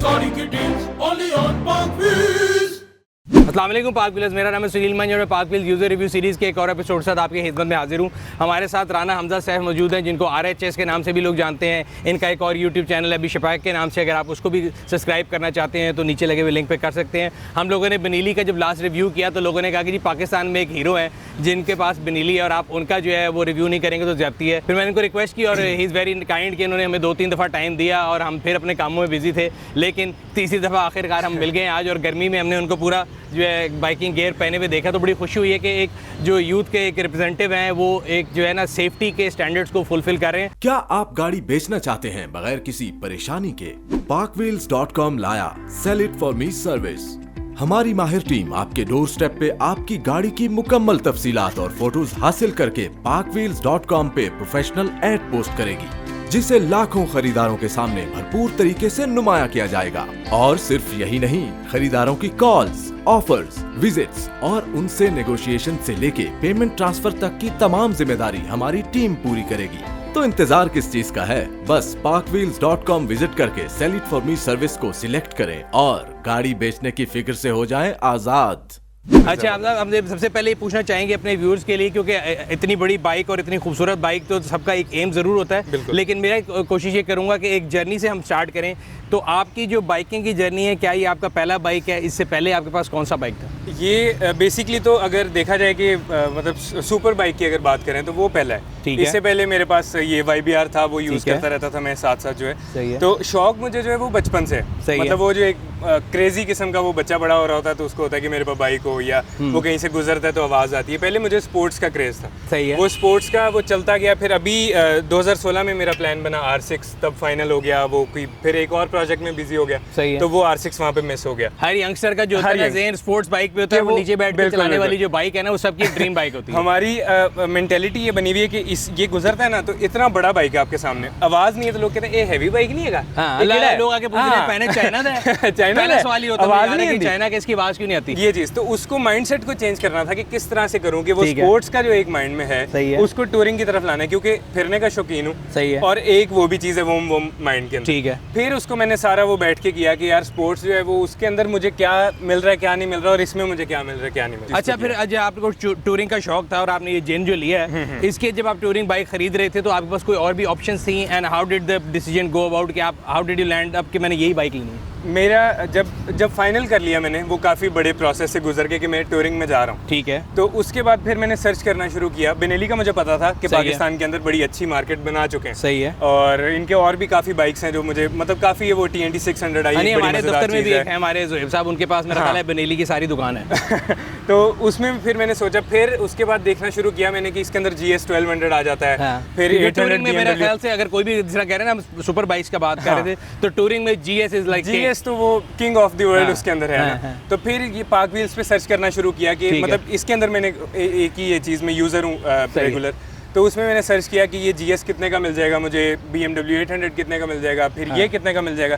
सारी की teams only on Park Wheels। अस्सलाम वालेकुम पार्क व्हील्स, मेरा नाम है सुनील मंज और मैं park wheels user review series के एक और एपिसोड के साथ आपकी खिदमत में हाजिर हूँ। हमारे साथ राना हमजा सैफ मौजूद हैं, जिनको RHS के नाम से भी लोग जानते हैं। इनका एक और यूट्यूब चैनल है अभी शफाक के नाम से, अगर आप उसको भी सब्सक्राइब करना चाहते हैं तो नीचे लगे हुए लिंक पे कर सकते हैं। हम लोगों ने बेनीली का जब लास्ट रिव्यू किया तो लोगों ने कहा कि जी पाकिस्तान में एक हीरो है जिनके पास बेनीली है और आप उनका जो है वो रिव्यू नहीं करेंगे तो ज़्यादती है। फिर मैंने उनको रिक्वेस्ट की और ही इज़ वेरी काइंड कि उन्होंने हमें 2-3 दफ़ा टाइम दिया और हम फिर अपने कामों में बिजी थे, लेकिन तीसरी दफ़ा आखिरकार हम मिल गए आज। और गर्मी में हमने उनको पूरा जो है बाइकिंग गियर पहने हुए देखा तो बड़ी खुशी हुई है कि एक जो यूथ के एक रिप्रेजेंटेटिव हैं वो एक जो है ना सेफ्टी के स्टैंडर्ड्स को फुलफिल कर रहे हैं। क्या आप गाड़ी बेचना चाहते हैं बगैर किसी परेशानी के? parkwheels.com लाया sell it for me service. हमारी माहिर टीम आपके डोर स्टेप पे आपकी गाड़ी की मुकम्मल तफसीलात और फोटोज हासिल करके parkwheels.com पे प्रोफेशनल एड पोस्ट करेगी, जिसे लाखों खरीदारों के सामने भरपूर तरीके से नुमाया किया जाएगा। और सिर्फ यही नहीं, खरीदारों की कॉल्स, ऑफर्स, विजिट्स और उनसे नेगोशिएशन से लेके पेमेंट ट्रांसफर तक की तमाम जिम्मेदारी हमारी टीम पूरी करेगी। तो इंतजार किस चीज का है? बस parkwheels.com विजिट करके sell it for me service को सिलेक्ट करें और गाड़ी बेचने की फिक्र से हो जाएं आजाद। अच्छा, हम सबसे पहले ये पूछना चाहेंगे अपने व्यूअर्स के लिए, क्योंकि इतनी बड़ी बाइक और इतनी खूबसूरत बाइक तो सबका एक एम ज़रूर होता है, लेकिन मेरा कोशिश ये करूँगा कि एक जर्नी से हम स्टार्ट करें। तो आपकी जो बाइकिंग की जर्नी है, क्या ये आपका पहला बाइक है? इससे पहले आपके पास कौन सा बाइक था? ये बेसिकली तो अगर देखा जाए कि मतलब सुपर बाइक की अगर बात करें तो वो पहला है। इससे पहले मेरे पास ये YBR था, वो यूज़ करता रहता था मैं साथ साथ जो है। तो शौक मुझे जो है वो बचपन से है। मतलब वो जो एक क्रेजी किस्म का वो बच्चा बड़ा हो रहा होता है तो उसको होता है कि मेरे पास बाइक हो, या वो कहीं से गुजरता है तो आवाज़ आती है। पहले मुझे स्पोर्ट्स का क्रेज़ था, वो स्पोर्ट्स का वो चलता गया। फिर अभी 2016 में मेरा प्लान बना R6, तब फाइनल हो गया वो। फिर एक और प्रोजेक्ट में बिजी हो गया तो वो R6 वहाँ पे मिस हो गया। हर यंगस्टर का जो स्पोर्ट्स बाइक पे होता है, वो नीचे बैठ के चलाने वाली जो बाइक है ना, वो सबकी ड्रीम बाइक होती है। हमारी मेंटेलिटी ये बनी हुई है कि ये गुजरता है ना तो इतना बड़ा बाइक है आपके सामने, आवाज़ नहीं है तो लोग कहते हैं ये हैवी बाइक नहीं है। लोग आके पूछ रहे हैं पहले चाइना है, चाइना सवाल ही होता है आवाज़ नहीं, चाइना के इसकी आवाज़ क्यों नहीं आती? ये चीज़ तो उसको माइंडसेट को चेंज करना था कि किस तरह से करूँ कि वो स्पोर्ट्स का जो एक माइंड में है उसको टूरिंग की तरफ लाना है, क्योंकि फिरने का शौकीन हूँ। सही है। और एक वो भी चीज़ है वो माइंड के अंदर। ठीक है। फिर उसको मैंने सारा वो बैठ के किया कि यार स्पोर्ट्स जो है वो उसके अंदर मुझे क्या मिल रहा है क्या नहीं मिल रहा, और इसमें मुझे क्या मिल रहा है क्या नहीं मिल रहा। अच्छा, फिर जब आपको टूरिंग का शौक था और आपने ये जिन जो लिया है, इसके जब आप टूरिंग बाइक खरीद रहे थे तो आपके पास कोई और भी ऑप्शंस थी? And how did the decision go about कि आप how did you land up कि मैंने यही बाइक लेनी है? मेरा जब फाइनल कर लिया मैंने, वो काफ़ी बड़े प्रोसेस से गुजर के कि मैं टूरिंग में जा रहा हूँ। ठीक है। तो उसके बाद फिर मैंने सर्च करना शुरू किया। बेनेली का मुझे पता था कि पाकिस्तान के अंदर बड़ी अच्छी मार्केट बना चुके हैं। सही है। और इनके और भी काफ़ी बाइक्स हैं जो मुझे मतलब काफ़ी है। वो TNT 600 आई, हमारे दफ्तर में भी एक है हमारे ज़ोहेब साहब, उनके पास मेरा ख्याल है बेनेली की सारी दुकान है। तो उसमें फिर मैंने सोचा, फिर उसके बाद देखना शुरू किया मैंने कि इसके अंदर GS 1200 आ जाता है। फिर 800 में मेरे ख्याल से अगर कोई भी जिस तरह कह रहे हैं ना सुपर बाइक्स का बात कर रहे थे, तो टूरिंग में GS इज लाइक GS तो वो किंग ऑफ द वर्ल्ड उसके अंदर है। तो फिर ये पार्क व्हील्स पे सर्च करना शुरू किया कि मतलब इसके अंदर मैंने एक ही ये चीज़ में यूज़र हूँ रेगुलर, तो उसमें मैंने सर्च किया कि ये GS कितने का मिल जाएगा मुझे, BMW 800 कितने का मिल जाएगा, फिर ये कितने का मिल जाएगा।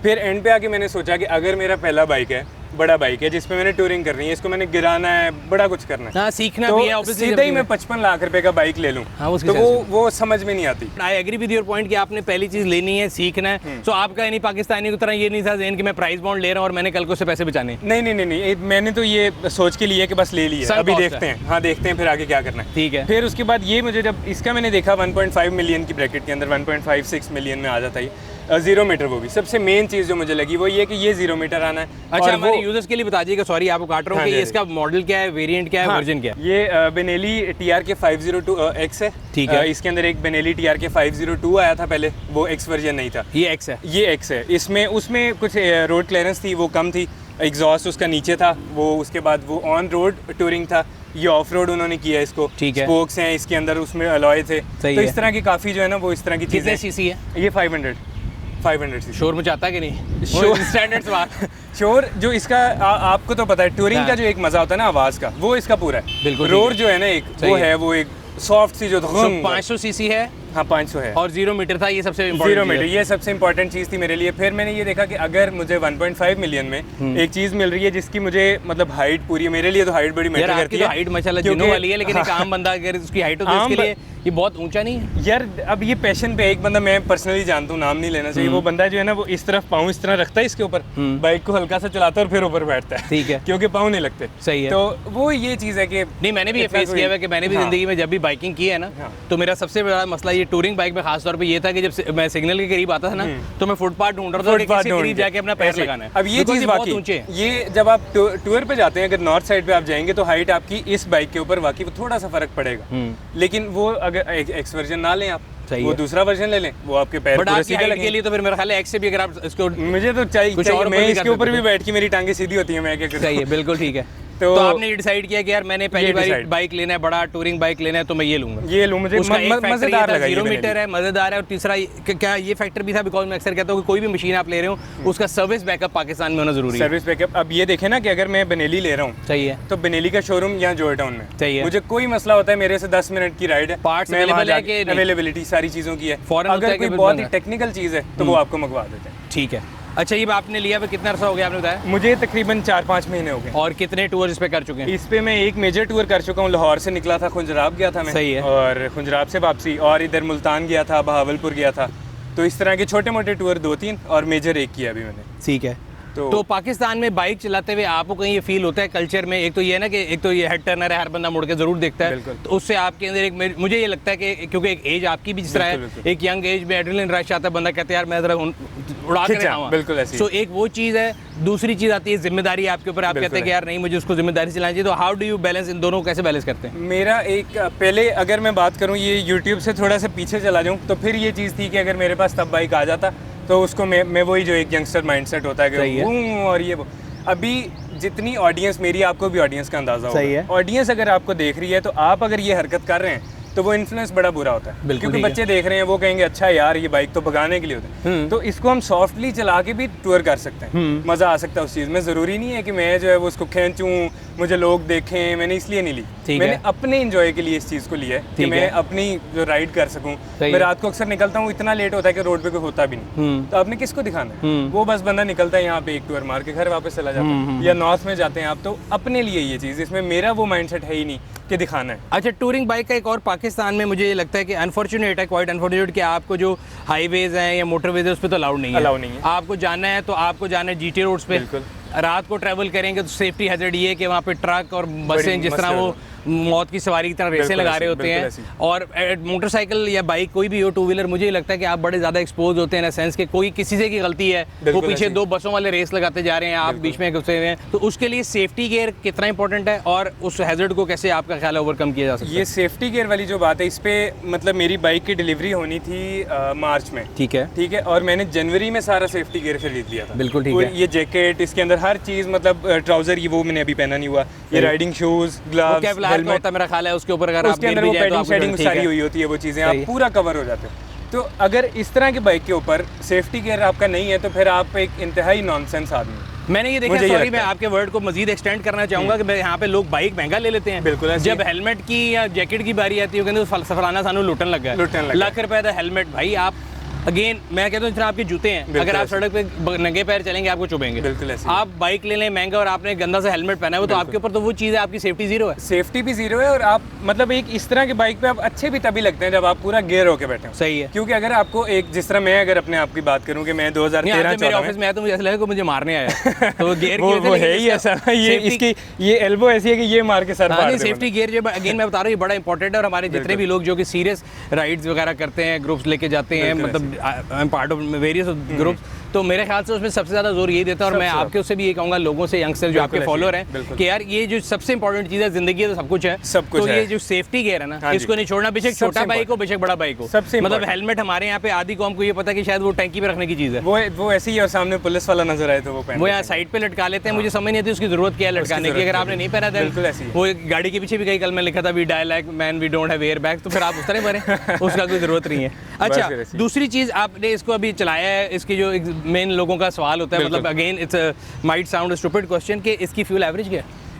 फिर एंड पे आके मैंने सोचा कि अगर मेरा पहला बाइक है, बड़ा बाइक है जिसमें मैंने टूरिंग करनी है, इसको मैंने गिराना है, बड़ा कुछ करना है, सीखना तो भी है, सीधा ही मैं 55 लाख रुपए का बाइक ले लूं, तो वो समझ में नहीं आती। I agree with your point कि आपने पहली चीज लेनी है, सीखना है। तो आपका यानी पाकिस्तानी की तरह ये नहीं था ज़हन कि मैं प्राइस बॉन्ड ले रहा हूँ और मैंने कल को से पैसे बचाने? नहीं, मैंने तो ये सोच के लिए कि बस ले लिया, अभी देखते हैं। हाँ, देखते हैं फिर आगे क्या करना है। ठीक है। फिर उसके बाद ये मुझे जब इसका मैंने देखा 1.5 मिलियन की ब्रैकेट के अंदर 1.56 मिलियन में आ जाता है 0 मीटर। वो भी सबसे मेन चीज़ जो मुझे लगी वो ये कि ये 0 मीटर आना है। अच्छा, हमारे यूजर्स के लिए बता दीजिएगा, सॉरी आपको काट रहा हूँ, कि इसका मॉडल क्या है, वेरिएंट क्या है, वर्जन क्या है? ये बेनेली TRK 502X है। ठीक है। इसके अंदर एक बेनेली TRK 502 आया था पहले, वो X वर्जन नहीं था, ये X है। ये X है। इसमें उसमें कुछ रोड क्लियरेंस थी वो कम थी, एग्जॉस्ट उसका नीचे था वो, उसके बाद वो ऑन रोड टूरिंग था, ये ऑफ रोड उन्होंने किया इसको। ठीक है। स्पोक्स हैं इसके अंदर, उसमें अलॉय थे, तो इस तरह की काफ़ी जो है ना वो इस तरह की चीज़ें। सीसी है ये 500 सीसी। शोर मचाता है कि नहीं? शोर स्टैंडर्ड्स शोर जो इसका आपको तो पता है टूरिंग का जो एक मजा होता है ना आवाज़ का, वो इसका पूरा है। बिल्कुल। रोड जो है ना एक वो है, वो एक सॉफ्ट सी जो 500 सीसी है, हाँ 500 है। और 0 मीटर था, ये सबसे 0 मीटर, ये सबसे इंपॉर्टेंट चीज़ थी मेरे लिए। फिर मैंने ये देखा कि अगर मुझे 1.5 मिलियन में एक चीज़ मिल रही है जिसकी मुझे मतलब हाइट पूरी, मेरे लिए तो हाइट बड़ी मैटर करती है। हाइट माशाल्लाह जिनों वाली है, लेकिन एक आम बंदा अगर उसकी हाइट हो तो उसके लिए ये बहुत ऊंचा नहीं है यार। अब ये पैशन पे एक बंदा मैं पर्सनली जानता हूँ, नाम नहीं लेना चाहिए, वो बंदा जो है ना वो इस तरफ पाँव इस तरह रखता है इसके ऊपर, बाइक को हल्का सा चलाता है और फिर ऊपर बैठता है। ठीक है, क्योंकि पाँव नहीं लगते। सही है। तो वो ये चीज़ है कि नहीं, मैंने भी ये फेस किया है कि मैंने भी जिंदगी में जब भी बाइकिंग की है ना, तो मेरा सबसे बड़ा मसला ये टूरिंग बाइक में खास तौर पे ये था कि जब मैं सिग्नल के करीब आता था ना, तो मैं फुटपाथ ढूंढ रहा था कि किसी करीब जाके अपना पैर लगाना है। अब ये चीज़ वाकई ये जब आप टूर पे जाते हैं, अगर नॉर्थ साइड पे आप जाएंगे तो हाइट आपकी इस बाइक के ऊपर वाकई थोड़ा सा फर्क पड़ेगा, लेकिन वो अगर एक्स वर्जन ना लें आप, वो दूसरा वर्जन ले लें, वो आपके पैर पूरे सीधे लगेंगे। के लिए तो फिर मेरा ख्याल है एक्स से भी अगर आप इसको, मुझे तो चाहिए मैं इसके ऊपर भी बैठ के मेरी टांगे सीधी होती है, मैं क्या करूं। सही है, बिल्कुल ठीक है। तो आपने ये डिसाइड किया कि यार मैंने पहली बार बाइक लेना है, बड़ा टूरिंग बाइक लेना है, तो मैं ये लूंगा, ये लूं। मुझे मजेदार लगा, 0 मीटर है, मजेदार है। और तीसरा क्या ये फैक्टर भी था, बिकॉज मैं अक्सर कहता हूँ कि कोई भी मशीन आप ले रहे हो उसका सर्विस बैकअप पाकिस्तान में होना जरूरी है। सर्विस बैकअप, अब ये देखें ना कि अगर मैं बनेली ले रहा हूँ, सही है, तो बनेली का शोरूम यहाँ जॉय टाउन में, सही है, मुझे कोई मसला होता है, मेरे से 10 मिनट की राइड है, पार्ट्स अवेलेबल है कि अवेलेबिलिटी सारी चीज़ों की है। अगर कोई बहुत ही टेक्निकल चीज़ है तो वो आपको मंगवा देते हैं। ठीक है। अच्छा, ये आपने लिया हुआ कितना अर्सा हो गया आपने बताया? मुझे तकरीबन 4-5 महीने हो गए। और कितने टूर इस पे कर चुके हैं? इस पे मैं एक मेजर टूर कर चुका हूँ, लाहौर से निकला था, खुंजराब गया था मैं। सही है। और खुंजराब से वापसी, और इधर मुल्तान गया था, बहावलपुर गया था। तो इस तरह के छोटे मोटे टूर 2-3 और मेजर एक किया अभी मैंने। ठीक है। तो पाकिस्तान में बाइक चलाते हुए आपको कहीं ये फील होता है कल्चर में, एक तो ये है ना कि एक तो ये हेड टर्नर है, हर बंदा मुड़ के जरूर देखता है, तो उससे आपके अंदर एक, मुझे ये लगता है कि क्योंकि एक एज आपकी भी जिस तरह है, एक यंग एज में एड्रेनलिन रश आता है, बंदा कहता है यार मैं जरा उड़ा के दिखाऊंगा, बिल्कुल ऐसे। सो एक वो चीज़ है। दूसरी चीज़ आती है जिम्मेदारी आपके ऊपर, आप कहते हैं कि यार नहीं मुझे उसको जिम्मेदारी से चलानी चाहिए, तो हाउ डू यू बैलेंस, इन दोनों को कैसे बैलेंस करते हैं? मेरा एक पहले अगर मैं बात करूँ ये यूट्यूब से थोड़ा सा पीछे चला जाऊँ, तो फिर ये चीज़ थी कि अगर मेरे पास तब बाइक आ जाता तो उसको मैं वही जो एक यंगस्टर माइंडसेट होता है कि और ये वो, अभी जितनी ऑडियंस मेरी, आपको भी ऑडियंस का अंदाजा होगा, ऑडियंस अगर आपको देख रही है तो आप अगर ये हरकत कर रहे हैं तो वो इन्फ्लुएंस बड़ा बुरा होता है, क्योंकि बच्चे देख रहे हैं, वो कहेंगे अच्छा यार ये बाइक तो भगाने के लिए होता है, तो इसको हम सॉफ्टली चला के भी टूर कर सकते हैं, मज़ा आ सकता है उस चीज़ में। ज़रूरी नहीं है कि मैं जो है वो उसको खींचूं, मुझे लोग देखें, मैंने इसलिए नहीं ली, मैंने अपने इंजॉय के लिए इस चीज़ को लिया है कि मैं अपनी जो राइड कर सकूँ। मैं रात को अक्सर निकलता हूँ, इतना लेट होता है कि रोड पे कोई होता भी नहीं, तो आपने किसको दिखाना है? वो बस बंदा निकलता है यहाँ पे एक टूर मार के घर वापस चला जाता है, या नॉर्थ में जाते हैं आप, तो अपने लिए ये चीज़, इसमें मेरा वो माइंडसेट है ही नहीं कि दिखाना है। अच्छा, टूरिंग बाइक का एक और पाकिस्तान में मुझे लगता है कि अनफॉर्चुनेट है, क्वाइट अनफॉर्चुनेट, कि आपको जो हाईवेज हैं या मोटरवेज है उस पर तो अलाउड नहीं है। आपको जाना है तो आपको जाना है जीटी रोड्स पे, रात को ट्रैवल करेंगे तो सेफ्टी हैजर्ड ये है कि वहाँ पे ट्रक और बसें जिस तरह वो मौत की सवारी की तरह रेसें लगा रहे होते हैं, और मोटरसाइकिल या बाइक कोई भी हो, टू व्हीलर, मुझे लगता है कि आप बड़े ज़्यादा एक्सपोज होते हैं, इन सेंस कि कोई किसी से की गलती है, वो पीछे 2 बसों वाले रेस लगाते जा रहे हैं, आप बीच में घुसे हुए हैं, तो उसके लिए सेफ्टी गियर कितना इंपॉर्टेंट है और उस हैजर्ड को कैसे आपका ख्याल है ओवरकम किया जा सकता है? ये सेफ्टी गियर वाली जो बात है, इस पे मतलब मेरी बाइक की डिलीवरी होनी थी मार्च में, ठीक है, और मैंने जनवरी में सारा सेफ्टी गियर खरीद लिया था। बिल्कुल ठीक है। ये जैकेट, इसके अंदर हर चीज़, मतलब ट्राउजर, ये वो मैंने अभी पहना नहीं हुआ, ये राइडिंग शूज, ग्लव्स, हेलमेट, मेरा ख्याल है उसके ऊपर अगर उसके अंदर वो पैडिंग शेडिंग सारी हुई होती है, वो चीज़ें आप पूरा कवर हो जाते हो। तो अगर इस तरह की बाइक के ऊपर सेफ्टी गियर आपका नहीं है तो फिर आप एक इंतहाई नॉनसेंस आदमी। मैंने ये देखा, सॉरी मैं आपके वर्ड को मजीद एक्सटेंड करना चाहूंगा कि यहाँ पे लोग बाइक महंगा ले लेते हैं, बिल्कुल, जब हेलमेट की या जैकेट की बारी आती है कहते फलाना सानू लुटन लगा है, लाख रुपए का हेलमेट। भाई आप अगेन मैं कहता हूँ इतना आपके जूते हैं, अगर आप सड़क पे नंगे पैर चलेंगे आपको चुभेंगे, बिल्कुल ऐसे। आप बाइक ले लें महंगा और आपने गंदा सा हेलमेट पहना है, तो आपके ऊपर तो वो चीज़ है, आपकी सेफ्टी जीरो है, सेफ्टी भी जीरो है। और आप मतलब एक इस तरह की बाइक पे आप अच्छे भी तभी लगते हैं जब आप पूरा गियर होके बैठे हो। सही है, क्योंकि अगर आपको एक, जिस तरह मैं अगर अपने आप की बात करूँ कि मैं 2013 मेरे ऑफिस में आया तो मुझे ऐसा लगा कि मुझे मारने आया, तो गियर वो है ही ऐसा, ये इसकी ये एल्बो ऐसी है कि ये मार के सर फाड़ दे। सेफ्टी गियर जो अगेन मैं बता रहा हूँ ये बड़ा इंपॉर्टेंट है, और हमारे जितने भी लोग जो कि सीरियस राइड्स वगैरह करते हैं, ग्रुप्स लेके जाते हैं, मतलब पार्ट ऑफ वेरियस ग्रुप्स, तो मेरे ख्याल से उसमें सबसे ज़्यादा जोर ये देता है। और मैं आपके उससे भी ये कहूँगा लोगों से, यंगस्टर जो आपके फॉलोअर हैं, कि यार ये जो सबसे इंपॉर्टेंट चीज़ है, जिंदगी है तो सब कुछ है, तो ये जो सेफ्टी गियर है ना, इसको नहीं छोड़ना, बेशक छोटा बाइक हो बेशक बड़ा बाइक हो, मतलब हेलमेट हमारे यहाँ पे आधी कौम को ये पता है कि शायद वो टैंकी पे रखने की चीज़ है, वो ऐसी ही, और सामने पुलिस वाला नजर आए तो वो यहाँ साइड पे लटका लेते हैं। मुझे समझ नहीं आती उसकी जरूरत क्या है लटकाने की, अगर आपने नहीं पहना था, वो गाड़ी के पीछे भी कई कल में लिखा था we die like man we don't have air bag, तो फिर आप उस तरह भरें, उसका कोई जरूरत नहीं है। अच्छा, दूसरी चीज़ आपने इसको अभी चलाया है, इसकी जो मेन लोगों का सवाल होता है, मतलब again it's might sound stupid question, कि इसकी फ्यूल एवरेज क्या है?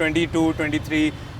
22, 23,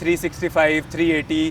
365, 380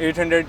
800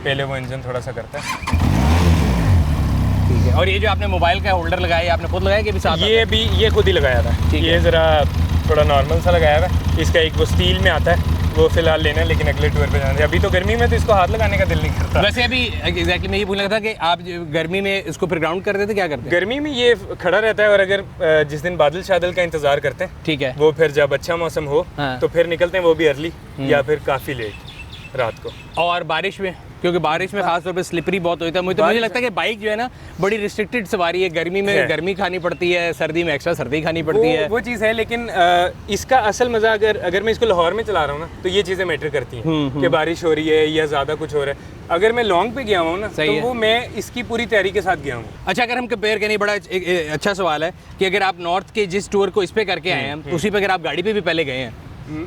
पहले वो इंजन थोड़ा सा करता है। ठीक है, और ये जो आपने मोबाइल का होल्डर लगाया है आपने खुद लगाया कि भी साथ ये खुद ही लगाया था। ये ज़रा थोड़ा नॉर्मल सा लगाया हुआ है, इसका एक वो स्टील में आता है, वो फिलहाल लेना है, लेकिन अगले टूर पे जाना है। अभी तो गर्मी में तो इसको हाथ लगाने का दिल नहीं करता। वैसे अभी एग्जैक्टली मैं ये पूछना था कि आप गर्मी में इसको फिर ग्राउंड कर देते क्या करते हैं? गर्मी में ये खड़ा रहता है, और अगर जिस दिन बादल शादल का इंतजार करते हैं, ठीक है, वो फिर जब अच्छा मौसम हो तो फिर निकलते हैं, वो भी अर्ली या फिर काफ़ी लेट रात को। और बारिश में, क्योंकि बारिश में खास तौर पे स्लिपरी बहुत होता है, मुझे लगता है कि बाइक जो है ना बड़ी रिस्ट्रिक्टेड सवारी है। गर्मी में गर्मी खानी पड़ती है, सर्दी में एक्स्ट्रा सर्दी खानी पड़ती है, वो चीज़ है। लेकिन इसका असल मजा अगर मैं इसको लाहौर में चला रहा हूँ ना, तो ये चीज़ें मैटर करती हैं कि बारिश हो रही है या ज़्यादा कुछ हो रहा है। अगर मैं लॉन्ग पे गया हूँ ना, तो वो मैं इसकी पूरी तैयारी के साथ गया हूँ। अच्छा, अगर हम कंपेयर करें, बड़ा अच्छा सवाल है कि अगर आप नॉर्थ के जिस टूर को इस पे करके आए हैं, उसी पे अगर आप गाड़ी पे भी पहले गए हैं,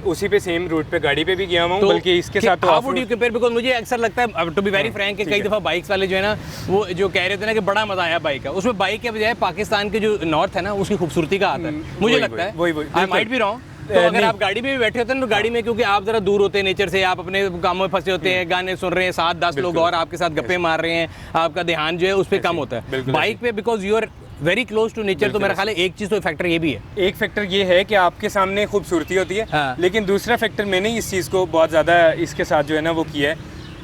उसी पे सेम रूट पे गाड़ी पे भी गया हूँ, बल्कि इसके साथ तो how would you compare? Because मुझे अक्सर लगता है, टू बी वेरी फ्रैंक, कई दफ़ा बाइक्स वाले जो है ना वो जो कह रहे थे ना कि बड़ा मजा आया बाइक का, उसमें बाइक के बजाय पाकिस्तान के जो नॉर्थ है ना उसकी खूबसूरती का आता है, मुझे लगता है। I might be wrong. तो अगर आप गाड़ी में भी बैठे होते हैं तो गाड़ी में, क्योंकि आप जरा दूर होते हैं नेचर से, आप अपने कामों में फंसे होते हैं, गाने सुन रहे हैं, 7-10 लोग और आपके साथ गप्पे मार रहे हैं, आपका ध्यान जो है उस पर कम होता है। बाइक पे because you are very close to nature, तो मेरा ख्याल है एक चीज़ तो फैक्टर ये भी है। एक फैक्टर ये है कि आपके सामने खूबसूरती होती है, लेकिन दूसरा फैक्टर मैंने इस चीज़ को बहुत ज़्यादा इसके साथ जो है ना वो किया है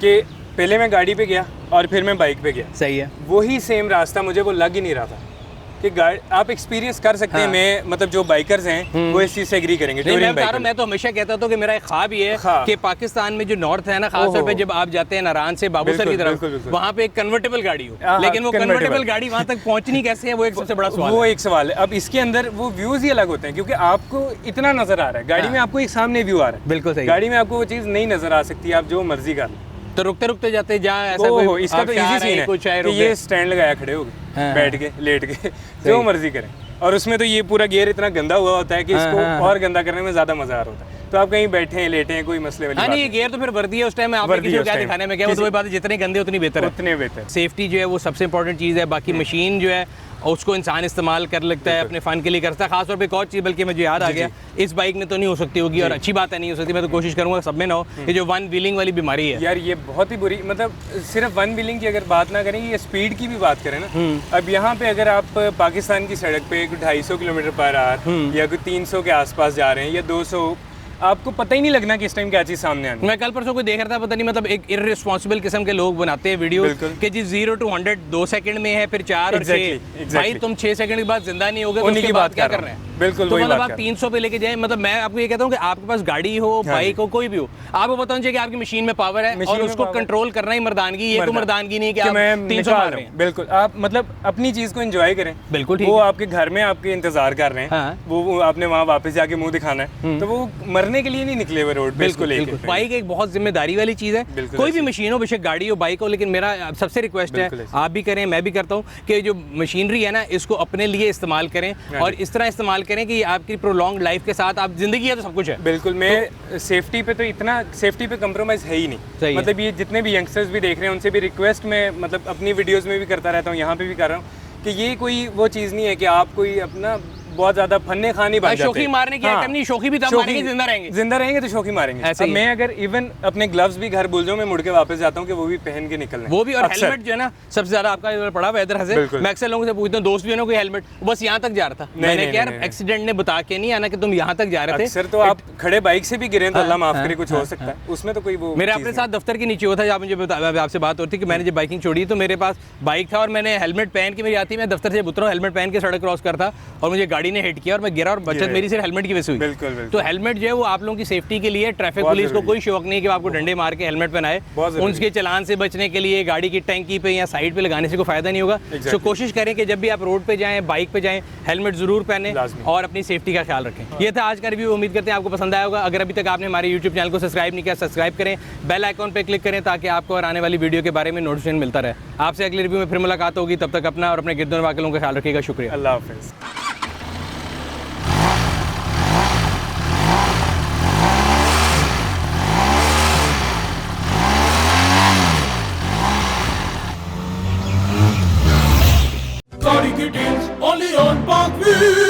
कि पहले मैं गाड़ी पे गया और फिर मैं बाइक पे गया। सही है, वही सेम रास्ता मुझे वो लग ही नहीं रहा था कि आप एक्सपीरियंस कर सकते हैं। मैं मतलब जो बाइकर्स हैं वो इस चीज़ से एग्री करेंगे। मैं तो हमेशा कहता था कि मेरा एक ख्वाब ये है कि पाकिस्तान में जो नॉर्थ है ना, खासतौर पे जब आप जाते हैं नारायण से बाबूसर की तरफ, वहाँ पे एक कन्वर्टेबल गाड़ी हो, लेकिन वो कन्वर्टेबल गाड़ी वहाँ तक पहुँचनी कैसे है, वो एक सबसे बड़ा सवाल है। वो एक सवाल है। अब इसके अंदर वो व्यूज ही अलग होते हैं, क्योंकि आपको इतना नजर आ रहा है, गाड़ी में आपको एक सामने व्यू आ रहा है। बिल्कुल सही। गाड़ी में आपको वो चीज़ नहीं नजर आ सकती, आप जो मर्जी कर लो। तो रुकते रुकते जाते जहाँ ऐसा कोई इसका तो इजी सीन है कि ये स्टैंड लगाया, खड़े हो गए, बैठ के, लेट के, जो मर्जी करें। और उसमें तो ये पूरा गियर इतना गंदा हुआ होता है कि इसको और गंदा करने में ज्यादा मजा आ रहा होता है। तो आप कहीं बैठे हैं, लेटे हैं, कोई मसले वाली बात नहीं। ये गियर तो फिर वर्दी है, उस टाइम में आपने किसी को क्या दिखाने में, क्या वो तो बात है, जितने गंदे उतनी बेहतर है, उतने बेहतर। सेफ्टी जो है वो सबसे इंपॉर्टेंट चीज़ है। बाकी मशीन जो है उसको इंसान इस्तेमाल कर लगता है, अपने फन के लिए करता है। खासतौर पे एक और चीज़, बल्कि मुझे याद आ गया, इस बाइक में तो नहीं हो सकती होगी, और अच्छी बात है नहीं हो सकती, मैं तो कोशिश करूंगा सब में ना हो। ये जो वन व्हीलिंग वाली बीमारी है यार, ये बहुत ही बुरी, मतलब सिर्फ वन व्हीलिंग की अगर बात ना करें, ये स्पीड की भी बात करें ना, अब यहाँ पे अगर आप पाकिस्तान की सड़क पे 250 किलोमीटर पर आवर या 300 के आसपास जा रहे हैं या 200, आपको पता ही नहीं लगना कि इस टाइम क्या चीज़ सामने आनी। मैं कल परसों को देख रहा था, पता नहीं, मतलब एक इररिस्पॉन्सिबल किस्म के लोग बनाते हैं वीडियो कि जी 0 to 100 2 सेकंड में है, फिर 4 और 6। भाई तुम 6 सेकंड के बाद जिंदा नहीं होगे तो उसके बाद क्या कर रहे हैं? बिल्कुल, तो मतलब आप 300 पे लेके जाए। मतलब मैं आपको ये कहता हूँ कि आपके पास गाड़ी हो, बाइक हो, कोई भी हो, आपको पता होना चाहिए कि आपकी मशीन में पावर है और उसको कंट्रोल करना ही मर्दानगी। ये कोई मर्दानगी नहीं कि आप 300 मार रहे हैं। बिल्कुल, आप मतलब अपनी चीज को एंजॉय करें। बिल्कुल ठीक। वो आपके घर में आपके इंतजार कर रहे हैं, वो आपने वहाँ वापस जाके मुंह दिखाना है, तो वो मरने के लिए नहीं निकले हुए रोड पे इसको लेके। बाइक एक बहुत जिम्मेदारी वाली चीज है, कोई भी मशीन हो, बेशक गाड़ी हो, बाइक हो, लेकिन मेरा सबसे रिक्वेस्ट है, आप भी करें, मैं भी करता हूँ, कि जो मशीनरी है ना इसको अपने लिए इस्तेमाल करें और इस तरह इस्तेमाल करें कि आपकी प्रोलॉन्ग लाइफ के साथ आप जिंदगी है तो सब कुछ है। बिल्कुल, मैं सेफ्टी पे तो इतना सेफ्टी पे कंप्रोमाइज है ही नहीं। मतलब ये जितने भी यंगस्टर्स भी देख रहे हैं उनसे भी रिक्वेस्ट मैं मतलब अपनी वीडियोस में भी करता रहता हूँ, यहाँ पे भी कर रहा हूँ कि ये कोई वो चीज़ नहीं है कि आप कोई अपना बहुत ज्यादा फन्ने खानी बन जाते हैं। शौकी मारने की आइटम नहीं, शौकी भी तब मारेंगे, जिंदा रहेंगे तो शौकी मारेंगे। ऐसे मैं अगर इवन अपने ग्लव्स भी घर भूल जाऊं, मैं मुड़ के वापस जाता हूं कि वो भी पहन के निकलना, वो भी। और हेलमेट जो है ना सबसे ज्यादा आपका पड़ा हुआ इधर से, मैं अक्सर लोगों से पूछता हूं, दोस्त भी है ना कोई हेलमेट, बस यहाँ तक जा रहा था, मैंने क्या एक्सीडेंट ने बता के नहीं आना कि तुम यहाँ तक जा रहे थे। सर तो आप खड़े बाइक से भी गिरे तो अल्लाह माफ करे, कुछ हो सकता है उसमें, तो कोई वो मेरे अपने साथ दफ्तर के नीचे हुआ था, आप मुझे आपसे बात होती कि मैंने जब बाइकिंग छोड़ी तो मेरे पास बाइक था और मैंने हेलमेट पहन के मेरी आती, मैं दफ्तर से उतरा, हेलमेट पहन के सड़क क्रॉस करता और मुझे गाड़ी ने हिट किया और मैं गिरा, और बचत मेरी सिर्फ हेलमेट की वजह से हुई। बिल्कुल, बिल्कुल। तो हेलमेट जो है वो आप लोगों की सेफ्टी के लिए, ट्रैफिक पुलिस को कोई शौक नहीं कि आपको डंडे मार के हेलमेट पहनाए, उनके चलान से बचने के लिए गाड़ी की टैंकी पे या साइड पे लगाने से कोई फायदा नहीं होगा। तो कोशिश करें कि जब भी आप रोड पे जाएं, बाइक पे जाएं, हेलमेट जरूर पहने और अपनी सेफ्टी का ख्याल रखें। ये था आज का रिव्यू, उम्मीद करते हैं आपको पसंद आया होगा। अगर अभी तक आपने हमारे यूट्यूब चैनल को सब्सक्राइब नहीं किया, सब्सक्राइब करें, बेल आइकॉन पे क्लिक करें ताकि आपको और आने वाली वीडियो के बारे में नोटिफिकेशन मिलता रहे। आपसे अगले रिव्यू में फिर मुलाकात होगी, तब तक अपना और अपने गिरदों वालों का ख्याल रखिएगा। शुक्रिया, अल्लाह हाफिज़। Sorry kittens, only on Park Wheels.